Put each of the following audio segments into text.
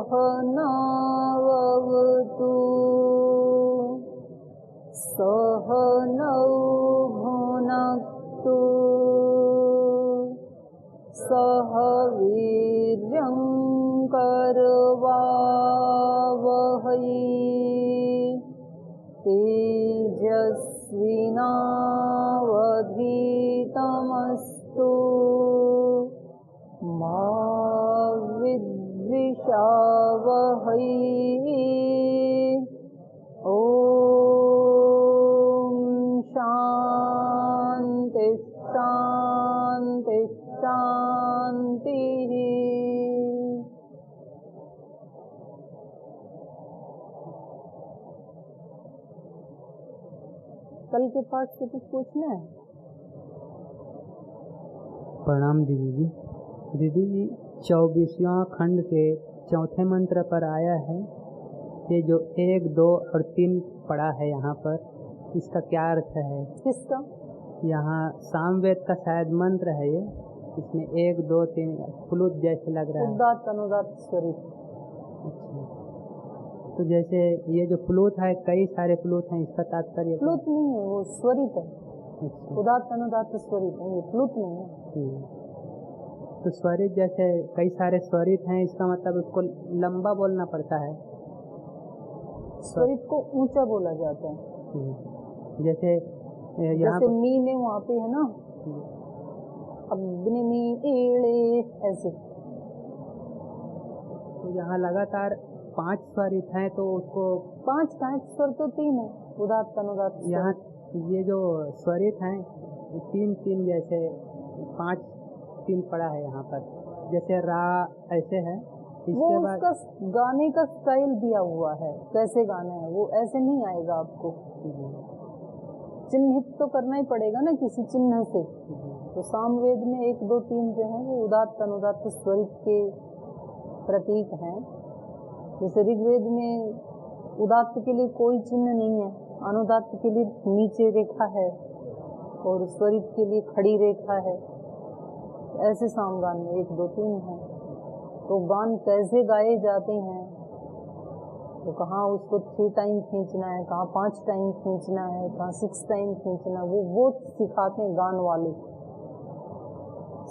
सहनावतु सहनौ भुनक्तु सह वीर्यं करवावहै तेजस्विनावधीतमस्तु मा विद्विषावहै। ॐ शान्ति शान्ति शान्तिः। कल के पाठ से कुछ पूछना है? प्रणाम दीदी जी। दीदी जी 24वां खंड के चौथे मंत्र पर आया है, ये जो 1, 2 और 3 पढ़ा है यहाँ पर, इसका क्या अर्थ है? किसका? यहाँ सामवेद का शायद मंत्र है ये, इसमें 1, 2, 3 फ्लूट जैसे लग रहा है। उदात्त अनुदात्त स्वरित। अच्छा, तो जैसे ये जो फ्लूट है, कई सारे फ्लूट हैं, इसका तात्पर्य? फ्लूट नहीं है, वो स्वरित है। अच्छा, उदात्त अनुदात्त स्वरित है, ये फ्लूट नहीं है। तो स्वरित जैसे कई सारे स्वरित हैं, इसका मतलब उसको लंबा बोलना पड़ता है। स्वरित को ऊंचा बोला जाता है। जैसे यहाँ मी में वहाँ पे है ना, अग्नि में एड़े ऐसे। तो यहाँ लगातार 5 स्वरित हैं, तो उसको 5 का स्वर तो 3 है, उदात्त अनुदात्त। यहाँ ये जो स्वरित हैं 3 जैसे 5 3 पड़ा है यहाँ पर, जैसे रा ऐसे है। इसके बाद उसका गाने का स्टाइल दिया हुआ है, कैसे गाना है, वो ऐसे नहीं आएगा आपको। चिन्हित तो करना ही पड़ेगा ना किसी चिन्ह से। तो सामवेद में 1, 2, 3 जो है वो उदात्त अनुदात्त स्वरित के प्रतीक हैं। जैसे ऋग्वेद में उदात्त के लिए कोई चिन्ह नहीं है, अनुदात्त के लिए नीचे रेखा है और स्वरित के लिए खड़ी रेखा है। ऐसे सामगान में 1, 2, 3 है। तो गान कैसे गाए जाते हैं, तो कहाँ उसको 3 टाइम खींचना है, कहाँ 5 टाइम खींचना है, कहाँ 6 टाइम खींचना है, वो सिखाते हैं गान वाले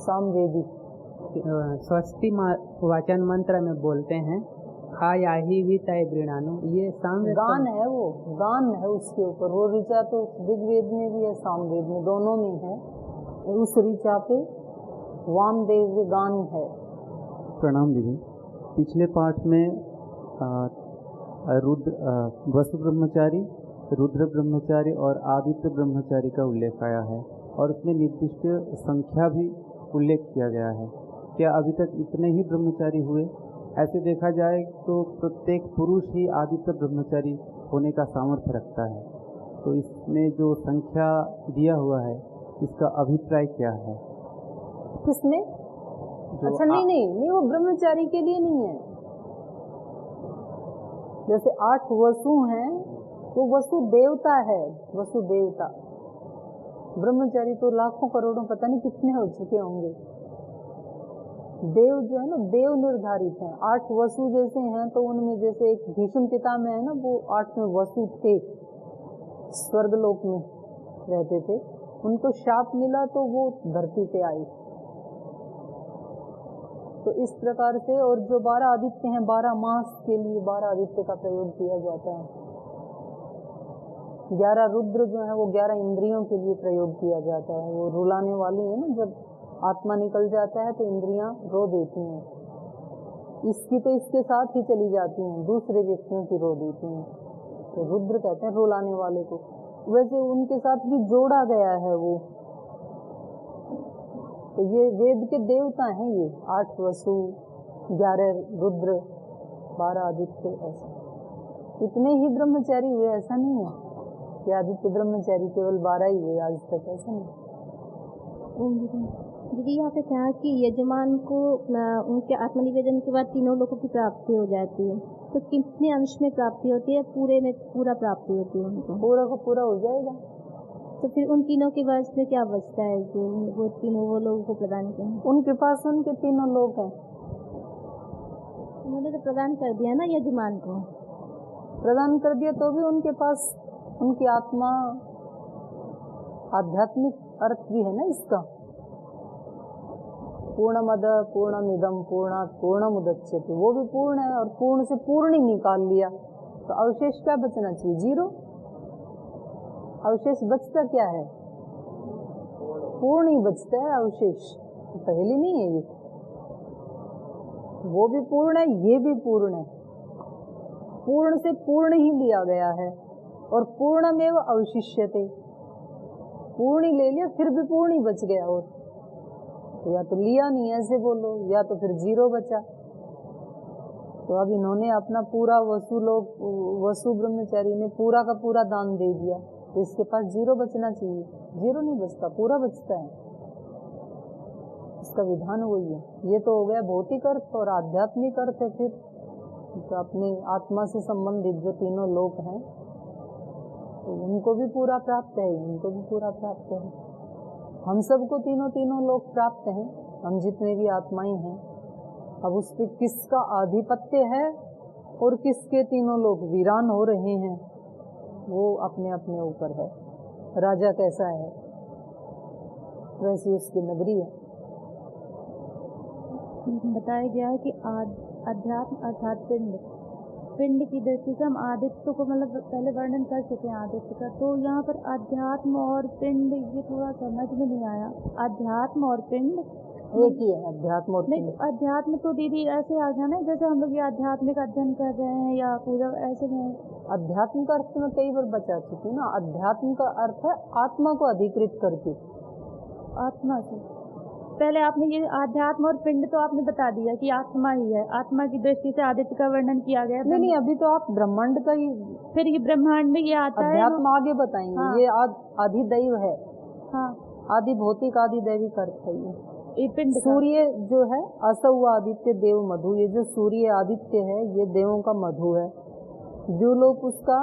सामवेदी। स्वस्ति वाचन मंत्र में बोलते हैं खा याही भी तय गृणानु, ये सामवेद गान है, वो गान है उसके ऊपर। वो ऋचा तो ऋग्वेद में भी है, सामवेद में, दोनों में है। उस ऋचा पे वामदेव गान है। प्रणाम दीदी। पिछले पाठ में वसु ब्रह्मचारी, रुद्र ब्रह्मचारी और आदित्य ब्रह्मचारी का उल्लेख आया है और उसमें निर्दिष्ट संख्या भी उल्लेख किया गया है। क्या अभी तक इतने ही ब्रह्मचारी हुए? ऐसे देखा जाए तो प्रत्येक पुरुष ही आदित्य ब्रह्मचारी होने का सामर्थ्य रखता है, तो इसमें जो संख्या दिया हुआ है इसका अभिप्राय क्या है? किसमें? अच्छा, नहीं, वो ब्रह्मचारी के लिए नहीं है। जैसे 8 वसु हैं, तो वसु देवता है, वसु देवता। ब्रह्मचारी तो लाखों करोड़ों पता नहीं कितने हो चुके होंगे। देव जो है ना, देव निर्धारित हैं। 8 वसु जैसे हैं, तो उनमें जैसे एक भीष्म पिता में है ना, वो 8वें वसु थे, स्वर्गलोक में रहते थे। उनको शाप मिला तो वो धरती पे आई। तो इस प्रकार से, और जो 12 आदित्य हैं, 12 मास के लिए 12 आदित्य का प्रयोग किया जाता है। 11 रुद्र जो है वो 11 इंद्रियों के लिए प्रयोग किया जाता है। वो रुलाने वाली है ना, जब आत्मा निकल जाता है तो इंद्रियां रो देती हैं। इसकी तो इसके साथ ही चली जाती हैं, दूसरे व्यक्तियों की रो देती हैं। तो रुद्र कहते हैं रुलाने वाले को। वैसे उनके साथ भी जोड़ा गया है वो। तो ये वेद के देवता हैं, ये 8 वसु, 11 रुद्र, 12 आदित्य। ऐसा इतने ही ब्रह्मचारी हुए, ऐसा नहीं है कि आदित्य ब्रह्मचारी केवल 12 ही हुए आज तक, ऐसा नहीं। दीदी यहाँ पे क्या कि यजमान को उनके आत्मनिवेदन के बाद 3 लोगों की प्राप्ति हो जाती है, तो कितने अंश में प्राप्ति होती है? पूरे में पूरा प्राप्ति होती है उनको? पूरा को पूरा हो जाएगा। तो फिर उन 3 के पास में क्या बचता है जो वो 3 वो लोगों को प्रदान करें? उनके पास उनके 3 लोग हैं। उन्होंने तो प्रदान कर दिया ना यजमान को, प्रदान कर दिया तो भी उनके पास उनकी आत्मा, आध्यात्मिक अर्थ भी है ना इसका। पूर्णमद पूर्णमिदम पूर्णात् पूर्णमुदच्यते, वो भी पूर्ण है और पूर्ण से पूर्ण ही निकाल लिया, तो अवशेष क्या बचना चाहिए? जीरो। अवशेष बचता क्या है? पूर्ण ही बचता है अवशेष, पहली नहीं है ये। वो भी पूर्ण है, ये भी पूर्ण है, पूर्ण से पूर्ण ही लिया गया है और पूर्णमेव अवशिष्यते, पूर्ण ही ले लिया फिर भी पूर्ण ही बच गया। और तो या तो लिया नहीं ऐसे बोलो, या तो फिर जीरो बचा। तो अब इन्होंने अपना पूरा वसु ब्रह्मचारी ने पूरा का पूरा दान दे दिया, तो इसके पास जीरो बचना चाहिए, जीरो नहीं बचता, पूरा बचता है। इसका विधान वही है। ये तो हो गया भौतिक अर्थ, और आध्यात्मिक अर्थ है फिर तो अपनी आत्मा से संबंधित जो तीनों लोक हैं, तो उनको भी पूरा प्राप्त है, उनको भी पूरा प्राप्त है। हम सबको तीनों लोक प्राप्त हैं, हम जितने भी आत्माएं हैं। अब उस पर किसका आधिपत्य है और किसके तीनों लोग वीरान हो रहे हैं, वो अपने अपने ऊपर है। राजा कैसा है वैसी उसकी नगरी है। बताया गया है कि अध्यात्म अर्थात पिंड की दृष्टि से हम आदित्य को मतलब पहले वर्णन कर चुके हैं आदित्य का, तो यहाँ पर अध्यात्म और पिंड ये थोड़ा समझ में नहीं आया। अध्यात्म और पिंड एक ही है, अध्यात्म और नहीं, अध्यात्म तो दीदी ऐसे आ गया ना, जैसे हम लोग ये आध्यात्मिक अध्ययन कर रहे हैं या पूजा, ऐसे में अध्यात्म का अर्थ में कई बार बचा चुकी ना। अध्यात्म का अर्थ है आत्मा को अधिकृत करके, आत्मा से। पहले आपने ये आध्यात्म और पिंड तो आपने बता दिया कि आत्मा ही है, आत्मा की दृष्टि से आदित्य का वर्णन किया गया। नहीं, अभी तो आप ब्रह्मांड का ही, फिर ये ब्रह्मांड में ये आता है, अध्यात्म आगे बताएंगे। हाँ। ये आदिदैव है, हाँ, आदि भौतिक आदि दैविक अर्थ है ये पिंड। सूर्य जो है असौ आदित्य देव मधु, ये जो सूर्य आदित्य है ये देवों का मधु है। द्युलोक उसका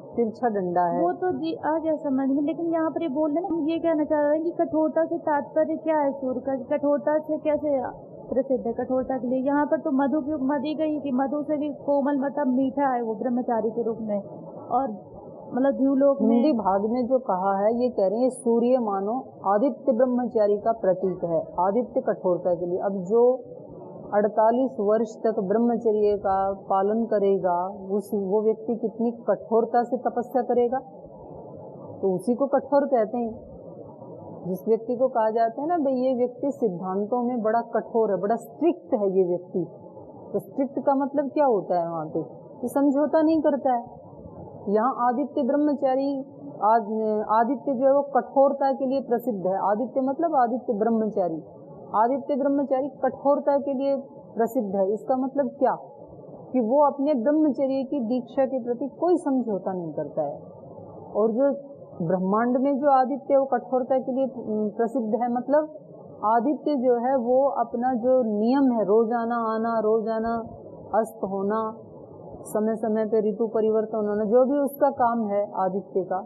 तिरछा डंडा है। वो तो जी आ गया समझ में, लेकिन यहाँ पर ये बोल रहे ना, ये कहना चाह रहे हैं कि कठोरता से तात्पर्य क्या है सूर्य का, कठोरता से कैसे प्रसिद्ध है कठोरता के लिए। यहाँ पर तो मधु की उपमा दी गई कि मधु से भी कोमल मतलब मीठा है वो ब्रह्मचारी के रूप में, और मतलब द्युलोक में हिंदी भाग में जो कहा है ये कह रहे हैं सूर्य मानो आदित्य ब्रह्मचारी का प्रतीक है, आदित्य कठोरता के लिए। अब जो 48 वर्ष तक ब्रह्मचर्य का पालन करेगा वो व्यक्ति कितनी कठोरता से तपस्या करेगा, तो उसी को कठोर कहते हैं। जिस व्यक्ति को कहा जाता है ना भाई ये व्यक्ति सिद्धांतों में बड़ा कठोर है, बड़ा स्ट्रिक्ट है ये व्यक्ति, तो स्ट्रिक्ट का मतलब क्या होता है? वहाँ पे ये समझौता नहीं करता है। यहाँ आदित्य ब्रह्मचारी, आदित्य जो है वो कठोरता के लिए प्रसिद्ध है। आदित्य मतलब आदित्य ब्रह्मचारी, आदित्य ब्रह्मचारी कठोरता के लिए प्रसिद्ध है। इसका मतलब क्या कि वो अपने ब्रह्मचर्य की दीक्षा के प्रति कोई समझौता नहीं करता है। और जो ब्रह्मांड में जो आदित्य है वो कठोरता के लिए प्रसिद्ध है, मतलब आदित्य जो है वो अपना जो नियम है, रोजाना आना, रोजाना अस्त होना, समय समय पे ऋतु परिवर्तन होना, जो भी उसका काम है आदित्य का,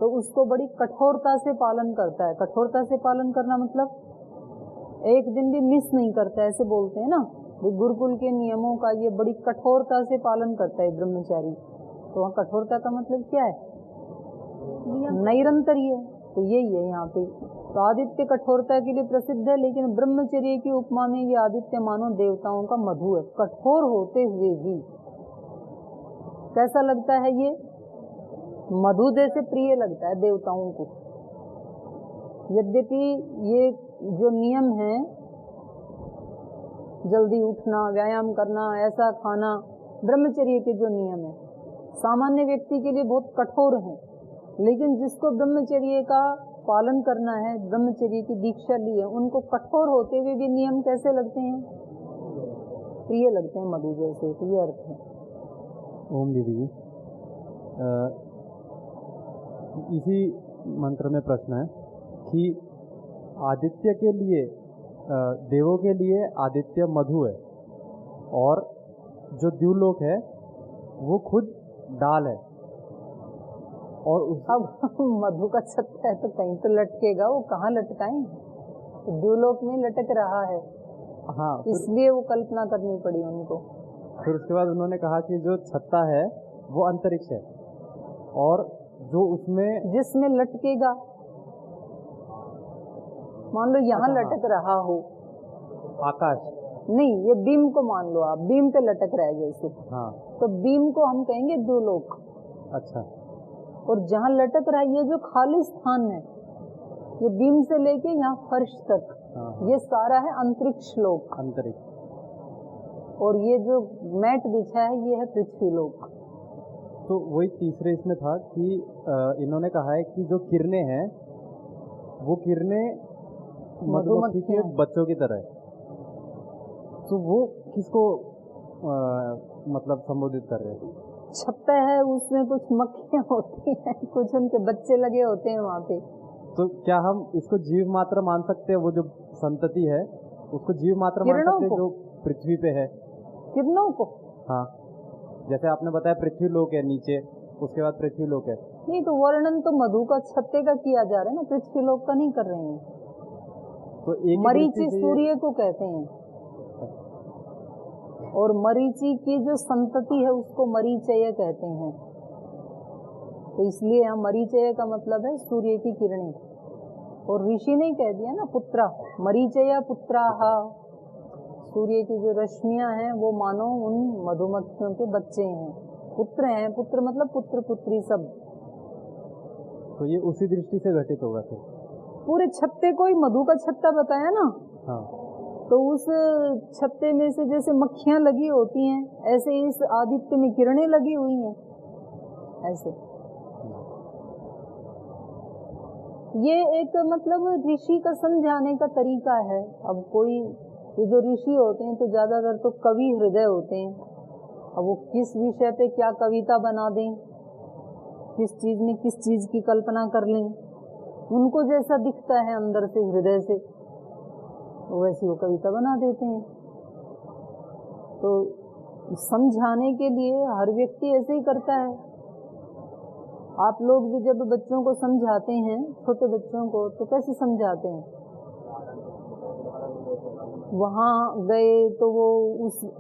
तो उसको बड़ी कठोरता से पालन करता है। कठोरता से पालन करना मतलब एक दिन भी मिस नहीं करता, ऐसे बोलते हैं ना। गुरुकुल के नियमों का ये बड़ी कठोरता से पालन करता है ब्रह्मचारी। तो वहाँ कठोरता का मतलब क्या है? निरंतरीय। तो यही है यहाँ पे। तो आदित्य कठोरता के लिए प्रसिद्ध है, लेकिन ब्रह्मचर्य की उपमा में ये आदित्य मानो देवताओं का मधु है। कठोर होते हुए भी कैसा लगता है? ये मधु जैसे प्रिय लगता है देवताओं को। यद्यपि ये जो नियम है, जल्दी उठना, व्यायाम करना, ऐसा खाना, ब्रह्मचर्य के जो नियम है सामान्य व्यक्ति के लिए बहुत कठोर हैं, लेकिन जिसको ब्रह्मचर्य का पालन करना है, ब्रह्मचर्य की दीक्षा ली है, उनको कठोर होते हुए भी नियम कैसे लगते हैं? प्रिय लगते हैं, मधु जैसे। तो ये अर्थ है। ओम दीदी जी, इसी मंत्र में प्रश्न है कि आदित्य के लिए, देवों के लिए आदित्य मधु है, और जो द्युलोक है वो खुद डाल है, और अब मधु का छत्ता है तो कहीं तो लटकेगा, वो कहाँ लटकाएं? द्युलोक में लटक रहा है। हाँ, इसलिए वो कल्पना करनी पड़ी उनको। फिर उसके बाद उन्होंने कहा कि जो छत्ता है वो अंतरिक्ष है, और जो उसमें जिसमें लटकेगा, मान लो यहाँ लटक रहा हो, आकाश, नहीं ये बीम को मान लो आप, बीम पे लटक रहा है जैसे, हाँ तो बीम को हम कहेंगे द्युलोक। अच्छा, और जहाँ लटक रहा है ये जो खाली स्थान है, ये बीम से लेके यहाँ फर्श तक, हाँ ये सारा है अंतरिक्ष लोक। अंतरिक्ष। और ये जो मैट बिछा है ये है पृथ्वी लोक। तो वही तीसरे इसमें था कि इन्होंने कहा है कि जो किरणें हैं वो किरणें मधुमक्खी के बच्चों की तरह है, तो वो किसको मतलब संबोधित कर रहे हैं? छत्ता है, उसमें कुछ मक्खियाँ होती हैं, कुछ उनके बच्चे लगे होते हैं वहाँ पे। तो क्या हम इसको जीव मात्र मान सकते हैं? वो जो संतति है उसको जीव मात्र मान सकते हैं जो पृथ्वी पे है? किरणों को, हाँ, जैसे आपने बताया पृथ्वी लोक है नीचे, उसके बाद पृथ्वी लोक है। नहीं तो वर्णन तो मधु का छत्ते का किया जा रहा है ना, पृथ्वी लोक का नहीं कर रहे हैं। तो एक मरीचि सूर्य को कहते हैं, और मरीचि की जो संतति है उसको मरीचय कहते हैं। तो इसलिए यहाँ मरीचय का मतलब है सूर्य की किरणें। और ऋषि ने कह दिया ना पुत्रा, मरीचया पुत्राहा, सूर्य की जो रश्मियां हैं वो मानो उन मधुमक्खियों के बच्चे हैं, पुत्र हैं। पुत्र मतलब पुत्र पुत्री सब। तो ये उसी दृष्टि से घटित होगा फिर। पूरे छत्ते को ही मधु का छत्ता बताया ना, हाँ, तो उस छत्ते में से जैसे मक्खियां लगी होती हैं, ऐसे इस आदित्य में किरणें लगी हुई हैं ऐसे। ये एक मतलब ऋषि का समझाने का तरीका है। अब कोई ये जो ऋषि होते हैं तो ज्यादातर तो कवि हृदय होते हैं। अब वो किस विषय पे क्या कविता बना दें, किस चीज में किस चीज की कल्पना कर लें, उनको जैसा दिखता है अंदर से हृदय से वैसी वो कविता बना देते हैं। तो समझाने के लिए हर व्यक्ति ऐसे ही करता है। आप लोग भी जब बच्चों को समझाते हैं, छोटे बच्चों को, तो कैसे समझाते हैं? वहाँ गए तो वो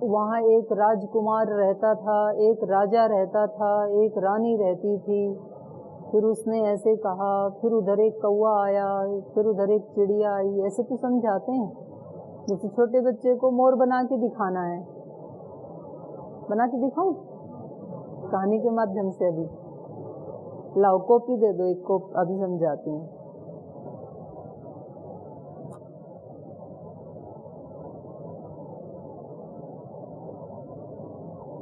वहाँ एक राजकुमार रहता था, एक राजा रहता था, एक रानी रहती थी, फिर उसने ऐसे कहा, फिर उधर एक कौवा आया, फिर उधर एक चिड़िया आई, ऐसे तो समझाते हैं। जैसे छोटे बच्चे को मोर बना के दिखाना है, बना के दिखाऊं कहानी के माध्यम से? अभी लाओ कॉपी दे दो, एक कॉपी अभी समझाती हूँ।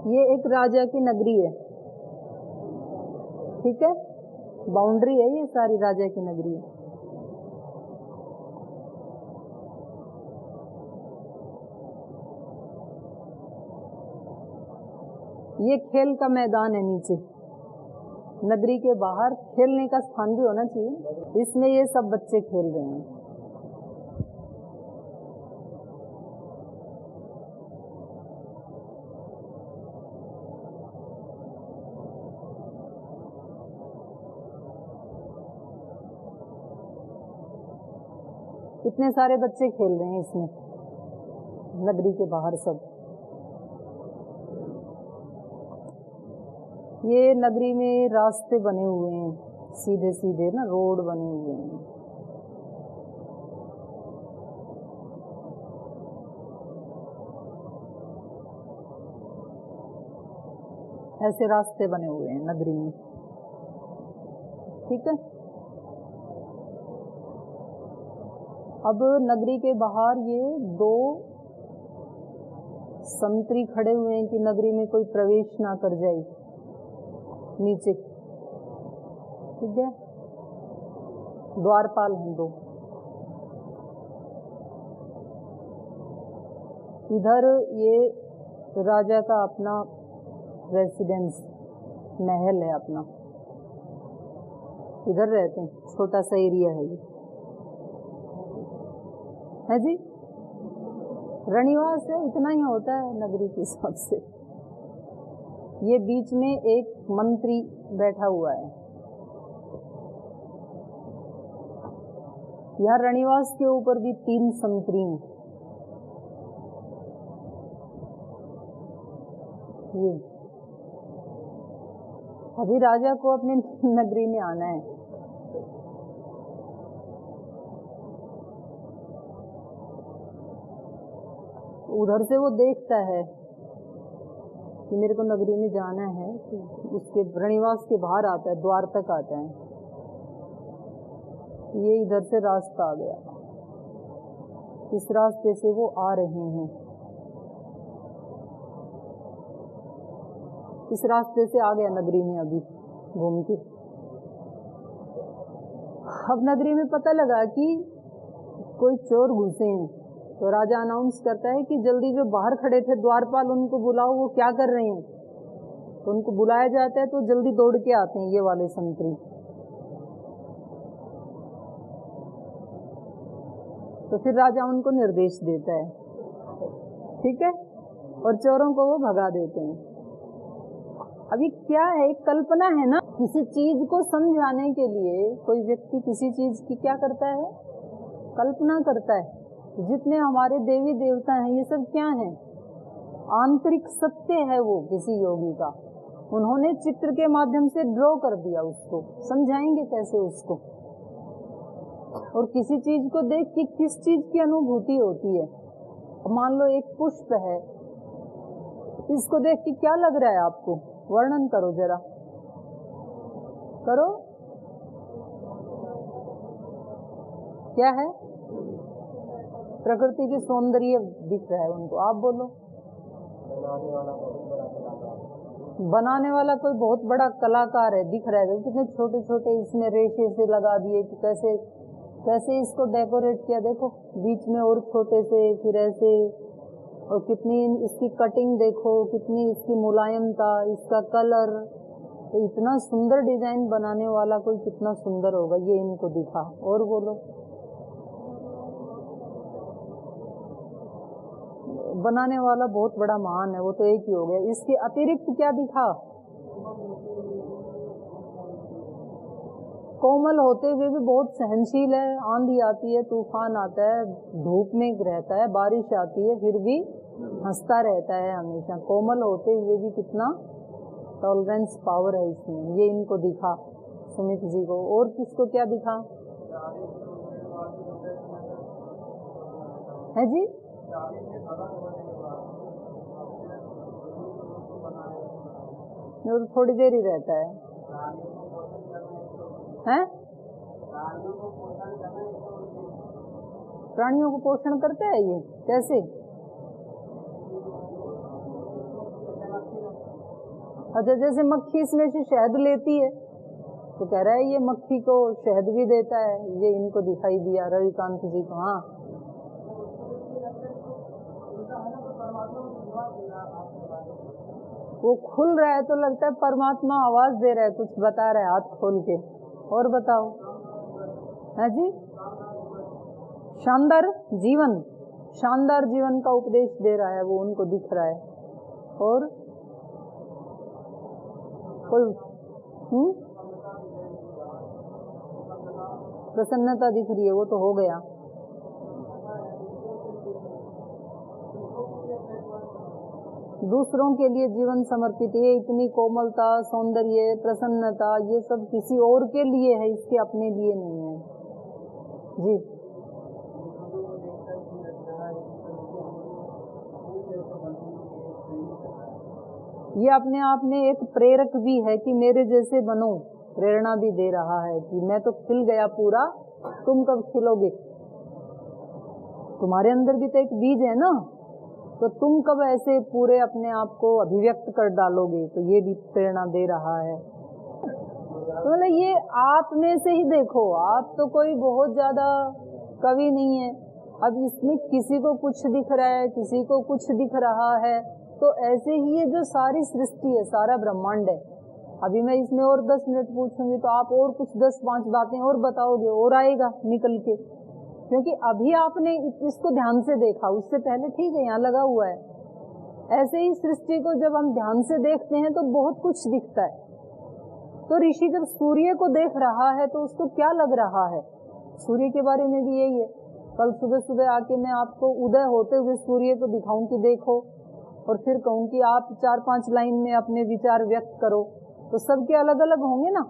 ये एक राजा की नगरी है, ठीक है, बाउंड्री है, ये सारी राजा की नगरी है। ये खेल का मैदान है नीचे, नगरी के बाहर खेलने का स्थान भी होना चाहिए। इसमें ये सब बच्चे खेल रहे हैं। इतने सारे बच्चे खेल रहे हैं इसमें, नगरी के बाहर सब। ये नगरी में रास्ते बने हुए हैं, सीधे सीधे ना रोड बने हुए हैं। ऐसे रास्ते बने हुए हैं नगरी में, ठीक है। अब नगरी के बाहर ये दो संतरी खड़े हुए हैं कि नगरी में कोई प्रवेश ना कर जाए, नीचे, ठीक है। द्वारपाल हैं दो। इधर ये राजा का अपना रेसिडेंस, महल है अपना, इधर रहते हैं, छोटा सा एरिया है ये, है जी। रनिवास है, इतना ही होता है नगरी के हिसाब से। ये बीच में एक मंत्री बैठा हुआ है। यहाँ रनिवास के ऊपर भी 3 संतरी हैं। ये अभी राजा को अपने नगरी में आना है। उधर से वो देखता है कि मेरे को नगरी में जाना है, तो उसके रणिवास के बाहर आता है, द्वार तक आता है। ये इधर से रास्ता आ गया, इस रास्ते से वो आ रहे हैं, इस रास्ते से आ गया नगरी में अभी घूम के। अब नगरी में पता लगा कि कोई चोर घुसे हैं, तो राजा अनाउंस करता है कि जल्दी जो बाहर खड़े थे द्वारपाल उनको बुलाओ, वो क्या कर रहे हैं। तो उनको बुलाया जाता है तो जल्दी दौड़ के आते हैं ये वाले संतरी। तो फिर राजा उनको निर्देश देता है, ठीक है, और चोरों को वो भगा देते हैं। अभी क्या है, कल्पना है ना, किसी चीज को समझाने के लिए कोई व्यक्ति किसी चीज की क्या करता है, कल्पना करता है। जितने हमारे देवी देवता हैं ये सब क्या हैं, आंतरिक सत्य है वो किसी योगी का। उन्होंने चित्र के माध्यम से ड्रॉ कर दिया, उसको समझाएंगे कैसे उसको। और किसी चीज को देख के किस चीज की अनुभूति होती है। मान लो एक पुष्प है, इसको देख के क्या लग रहा है आपको, वर्णन करो जरा, करो, क्या है, प्रकृति की सौंदर्य दिख रहा है उनको। आप बोलो, बनाने वाला कोई बहुत बड़ा कलाकार है, दिख रहा है। कितने छोटे छोटे इसमें रेशे से लगा दिए कि कैसे कैसे इसको डेकोरेट किया, देखो बीच में और छोटे से, फिर ऐसे, और कितनी इसकी कटिंग देखो, कितनी इसकी मुलायमता, इसका कलर। तो इतना सुंदर डिजाइन बनाने वाला कोई कितना सुंदर होगा, ये इनको दिखा। और बोलो, बनाने वाला बहुत बड़ा महान है, वो तो एक ही हो गया। इसके अतिरिक्त क्या दिखा, कोमल होते हुए भी बहुत सहनशील है। आंधी आती है, तूफान आता है, धूप में रहता है, बारिश आती है, फिर भी हंसता रहता है हमेशा। कोमल होते हुए भी कितना टॉलरेंस पावर है इसमें, ये इनको दिखा सुमित जी को। और किसको क्या दिखा है जी, और थोड़ी देर ही रहता है, हैं? प्राणियों को पोषण करते हैं ये, कैसे? अच्छा, जैसे मक्खी इसमें से शहद लेती है, तो कह रहा है ये मक्खी को शहद भी देता है। ये इनको दिखाई दिया रविकांत जी को। हाँ, वो खुल रहा है तो लगता है परमात्मा आवाज दे रहा है, कुछ बता रहा है हाथ खोल के। और बताओ, है जी, शानदार जीवन, शानदार जीवन का उपदेश दे रहा है, वो उनको दिख रहा है। और कोई प्रसन्नता दिख रही है, वो तो हो गया। दूसरों के लिए जीवन समर्पित, ये इतनी कोमलता, सौंदर्य, प्रसन्नता, ये सब किसी और के लिए है, इसके अपने लिए नहीं है जी। ये अपने आप में एक प्रेरक भी है कि मेरे जैसे बनो, प्रेरणा भी दे रहा है कि मैं तो खिल गया पूरा, तुम कब खिलोगे, तुम्हारे अंदर भी तो एक बीज है ना, तो तुम कब ऐसे पूरे अपने आप को अभिव्यक्त कर डालोगे। तो ये भी प्रेरणा दे रहा है। तो मतलब ये आप में से ही देखो, आप तो कोई बहुत ज्यादा कवि नहीं है। अब इसमें किसी को कुछ दिख रहा है, किसी को कुछ दिख रहा है, तो ऐसे ही ये जो सारी सृष्टि है, सारा ब्रह्मांड है। अभी मैं इसमें और 10 मिनट पूछूंगी तो आप और कुछ 10-5 बातें और बताओगे, और आएगा निकल के, क्योंकि अभी आपने इसको ध्यान से देखा, उससे पहले ठीक है यहाँ लगा हुआ है। ऐसे ही सृष्टि को जब हम ध्यान से देखते हैं तो बहुत कुछ दिखता है। तो ऋषि जब सूर्य को देख रहा है तो उसको क्या लग रहा है, सूर्य के बारे में भी यही है। कल सुबह सुबह आके मैं आपको उदय होते हुए सूर्य को दिखाऊं कि देखो, और फिर कहूँ कि आप 4-5 लाइन में अपने विचार व्यक्त करो, तो सबके अलग अलग होंगे ना।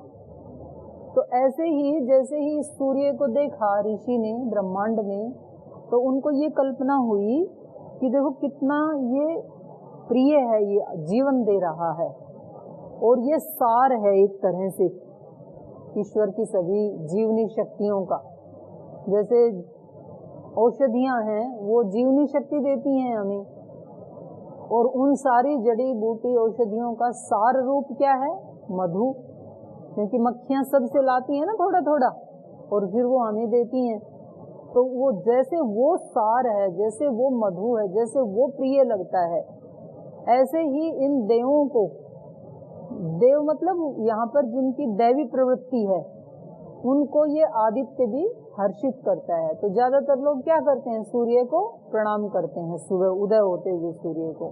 तो ऐसे ही जैसे ही सूर्य को देखा ऋषि ने ब्रह्मांड में, तो उनको ये कल्पना हुई कि देखो कितना ये प्रिय है, ये जीवन दे रहा है और ये सार है एक तरह से ईश्वर की सभी जीवनी शक्तियों का। जैसे औषधियां हैं वो जीवनी शक्ति देती हैं हमें, और उन सारी जड़ी बूटी औषधियों का सार रूप क्या है? मधु। क्योंकि मक्खियां सबसे लाती हैं ना थोड़ा थोड़ा, और फिर वो हमें देती हैं। तो वो जैसे वो सार है, जैसे वो मधु है, जैसे वो प्रिय लगता है, ऐसे ही इन देवों को, देव मतलब यहाँ पर जिनकी दैवी प्रवृत्ति है, उनको ये आदित्य भी हर्षित करता है। तो ज्यादातर लोग क्या करते हैं? सूर्य को प्रणाम करते हैं सुबह उदय होते हुए सूर्य को।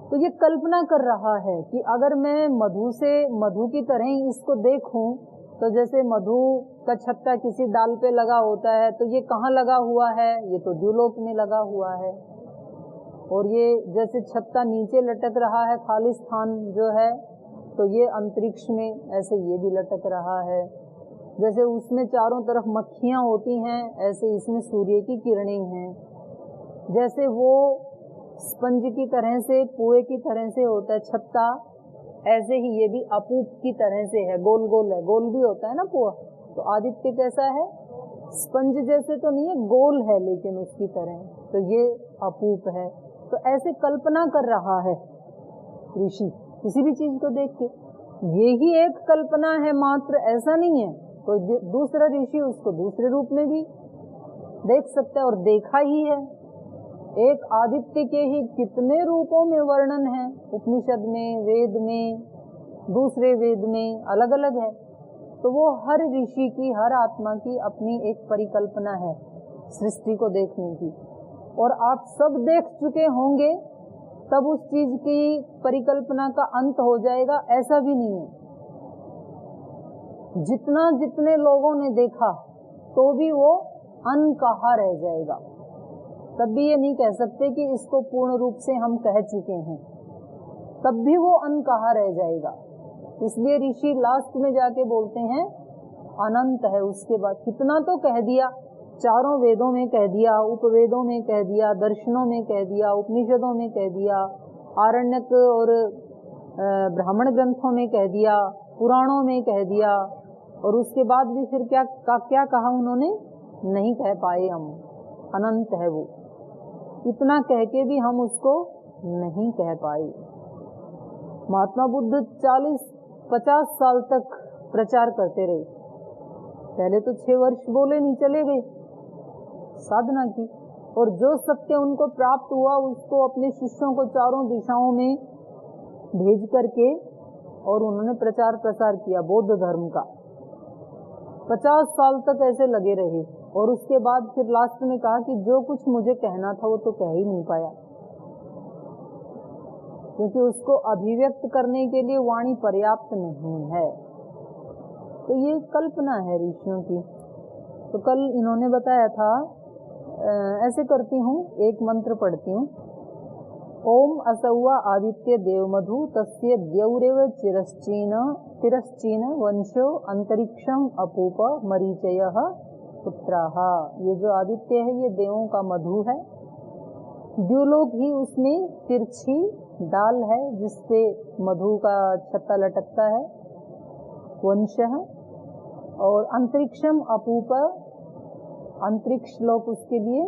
तो ये कल्पना कर रहा है कि अगर मैं मधु की तरह ही इसको देखूं, तो जैसे मधु का छत्ता किसी डाल पे लगा होता है, तो ये कहाँ लगा हुआ है? ये तो द्युलोक में लगा हुआ है। और ये जैसे छत्ता नीचे लटक रहा है खाली स्थान जो है, तो ये अंतरिक्ष में, ऐसे ये भी लटक रहा है। जैसे उसमें चारों तरफ मक्खियां होती हैं, ऐसे इसमें सूर्य की किरणें हैं। जैसे वो स्पंज की तरह से, पुए की तरह से होता है छत्ता, ऐसे ही ये भी अपूप की तरह से है, गोल गोल है। गोल भी होता है ना पुआ। तो आदित्य कैसा है? स्पंज जैसे तो नहीं है, गोल है लेकिन उसकी तरह, तो ये अपूप है। तो ऐसे कल्पना कर रहा है ऋषि किसी भी चीज को देख के। ये ही एक कल्पना है मात्र, ऐसा नहीं है। कोई दूसरा ऋषि उसको दूसरे रूप में भी देख सकता है, और देखा ही है। एक आदित्य के ही कितने रूपों में वर्णन है उपनिषद में, वेद में, दूसरे वेद में अलग अलग है। तो वो हर ऋषि की, हर आत्मा की अपनी एक परिकल्पना है सृष्टि को देखने की। और आप सब देख चुके होंगे तब उस चीज की परिकल्पना का अंत हो जाएगा, ऐसा भी नहीं है। जितने लोगों ने देखा तो भी वो अनकहा रह जाएगा। तब भी ये नहीं कह सकते कि इसको पूर्ण रूप से हम कह चुके हैं, तब भी वो अनकहा रह जाएगा। इसलिए ऋषि लास्ट में जाके बोलते हैं अनंत है। उसके बाद कितना तो कह दिया, चारों वेदों में कह दिया, उपवेदों में कह दिया, दर्शनों में कह दिया, उपनिषदों में कह दिया, आरण्यक और ब्राह्मण ग्रंथों में कह दिया, पुराणों में कह दिया, और उसके बाद भी फिर क्या कहा उन्होंने? नहीं कह पाए हम। अनंत है वो, इतना कह के भी हम उसको नहीं कह पाए। महात्मा बुद्ध 40-50 साल तक प्रचार करते रहे। पहले तो 6 वर्ष बोले नहीं, चले गए, साधना की, और जो सत्य उनको प्राप्त हुआ उसको अपने शिष्यों को चारों दिशाओं में भेज करके, और उन्होंने प्रचार प्रसार किया बौद्ध धर्म का। 50 साल तक ऐसे लगे रहे, और उसके बाद फिर लास्ट में कहा कि जो कुछ मुझे कहना था वो तो कह ही नहीं पाया, क्योंकि उसको अभिव्यक्त करने के लिए वाणी पर्याप्त नहीं है। तो ये कल्पना है ऋषियों की। तो कल इन्होंने बताया था, ऐसे करती हूँ, एक मंत्र पढ़ती हूँ। ओम असौवा आदित्य देवमधु तस्य द्यौरेव तिरश्चीन वंशो अंतरिक्षम अपूप मरीचयः पुत्राः। ये जो आदित्य है ये देवों का मधु है। द्युलोक ही उसमें तिरछी डाल है जिसपे मधु का छत्ता लटकता है, वंशः, और अंतरिक्षम अपूप, अंतरिक्ष लोक उसके लिए,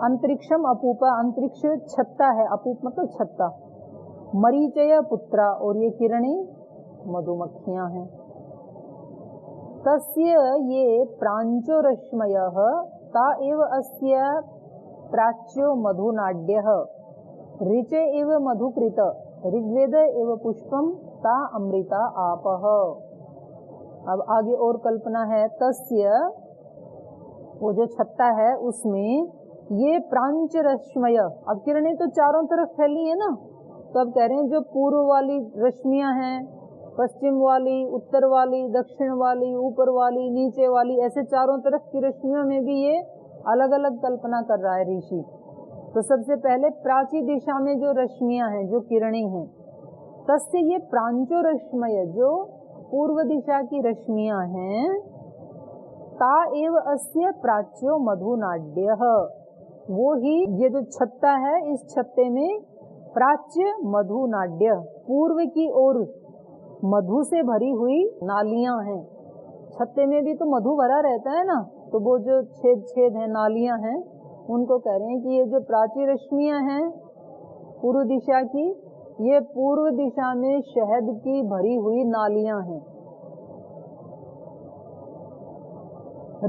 अंतरिक्षम अपूपा, अंतरिक्ष छत्ता है, अपूप मतलब छत्ता, मरीचय पुत्रा, और ये किरणें मधुमक्खियां हैं। तस्य ये प्रांचो रश्मयः ता एव अस्य प्राच्यो मधुनाड्यः ऋचे एव मधुकृत ऋग्वेद एव पुष्पम ता अमृता आपः। अब आगे और कल्पना है। तस्य, वो जो छत्ता है उसमें ये प्रांच रश्मय, अब किरणें तो चारों तरफ फैली है ना, तो अब कह रहे हैं जो पूर्व वाली रश्मियां हैं, पश्चिम वाली, उत्तर वाली, दक्षिण वाली, ऊपर वाली, नीचे वाली, ऐसे चारों तरफ की रश्मियों में भी ये अलग अलग कल्पना कर रहा है ऋषि। तो सबसे पहले प्राची दिशा में जो रश्मियां हैं, जो किरणें हैं, तस्य ये प्रांचो रश्मय, जो पूर्व दिशा की रश्मियां हैं, ता एव अस्य प्राच्यो मधुनाड्य, वो ही ये जो छत्ता है, इस छत्ते में प्राच्य मधुनाड्य, पूर्व की ओर मधु से भरी हुई नालियां हैं। छत्ते में भी तो मधु भरा रहता है ना, तो वो जो छेद छेद है, नालियां हैं, उनको कह रहे हैं कि ये जो प्राची रश्मियां हैं पूर्व दिशा की, ये पूर्व दिशा में शहद की भरी हुई नालियां हैं।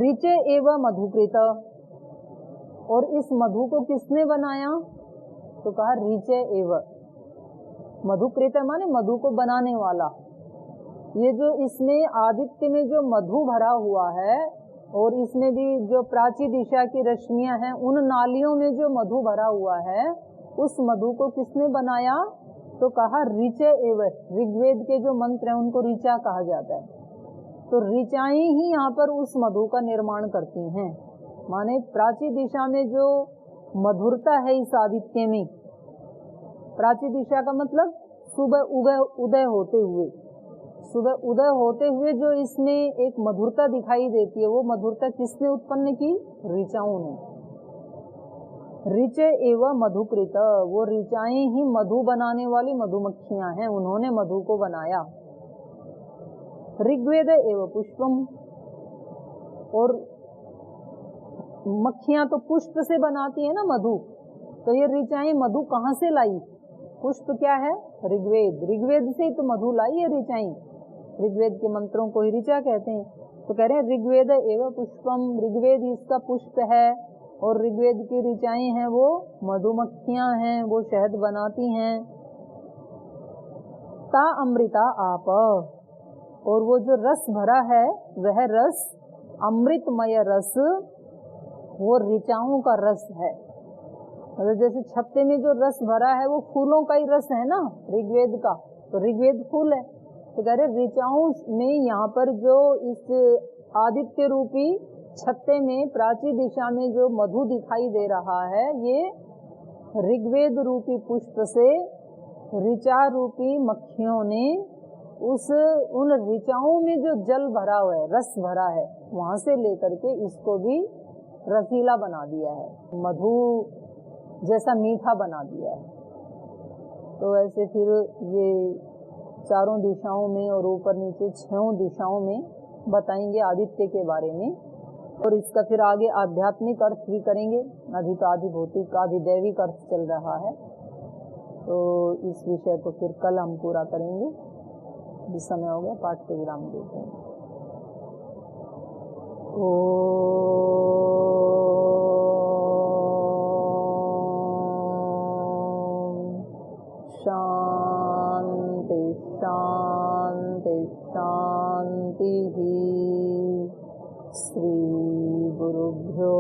ऋचे एवं मधुकृत, और इस मधु को किसने बनाया? तो कहा ऋचे एवं, मधुकृत माने मधु को बनाने वाला। ये जो इसमें आदित्य में जो मधु भरा हुआ है, और इसमें भी जो प्राची दिशा की रश्मियां हैं, उन नालियों में जो मधु भरा हुआ है, उस मधु को किसने बनाया? तो कहा ऋचे एवं। ऋग्वेद के जो मंत्र हैं उनको ऋचा कहा जाता है। तो ऋचाएं ही यहाँ पर उस मधु का निर्माण करती हैं। माने प्राची दिशा में जो मधुरता है इस आदित्य में, प्राची दिशा का मतलब सुबह उदय होते हुए, सुबह उदय होते हुए जो इसमें एक मधुरता दिखाई देती है, वो मधुरता किसने उत्पन्न की? ऋचाओं ने। ऋचे एवं मधुकृत, वो ऋचाएं ही मधु बनाने वाली मधुमक्खियां हैं, उन्होंने मधु को बनाया। ऋग्वेद एवं पुष्पम, और मक्खियां तो पुष्प से बनाती है ना मधु, तो ये ऋचाएं मधु कहाँ से लाई? पुष्प क्या है? ऋग्वेद, ऋग्वेद से ही तो मधु लाई है ऋचाएं। ऋग्वेद के मंत्रों को ही ऋचा कहते हैं। तो कह रहे हैं ऋग्वेद एवं पुष्पम, ऋग्वेद इसका पुष्प है, और ऋग्वेद की ऋचाएं हैं वो मधुमक्खियां हैं, वो शहद बनाती हैं। ता अमृता आप, और वो जो रस भरा है वह रस अमृतमय रस, वो ऋचाओं का रस है। मतलब जैसे छत्ते में जो रस भरा है वो फूलों का ही रस है ना ऋग्वेद का, तो ऋग्वेद फूल है। तो कह रहे ऋचाओं में यहाँ पर जो इस आदित्य रूपी छत्ते में प्राची दिशा में जो मधु दिखाई दे रहा है, ये ऋग्वेद रूपी पुष्प से ऋचा रूपी मक्खियों ने उन ऋचाओं में जो जल भरा हुआ है, रस भरा है, वहां से लेकर के इसको भी रसीला बना दिया है, मधु जैसा मीठा बना दिया है। तो ऐसे फिर ये चारों दिशाओं में और ऊपर नीचे 6 दिशाओं में बताएंगे आदित्य के बारे में, और इसका फिर आगे आध्यात्मिक अर्थ भी करेंगे। अभी तो आदि भौतिक आदि दैविक अर्थ चल रहा है, तो इस विषय को फिर कल हम पूरा करेंगे। जिस समय हो गया पाठ पे विराम देते हैं। शांति शांति शांति। श्री गुरुभ्यो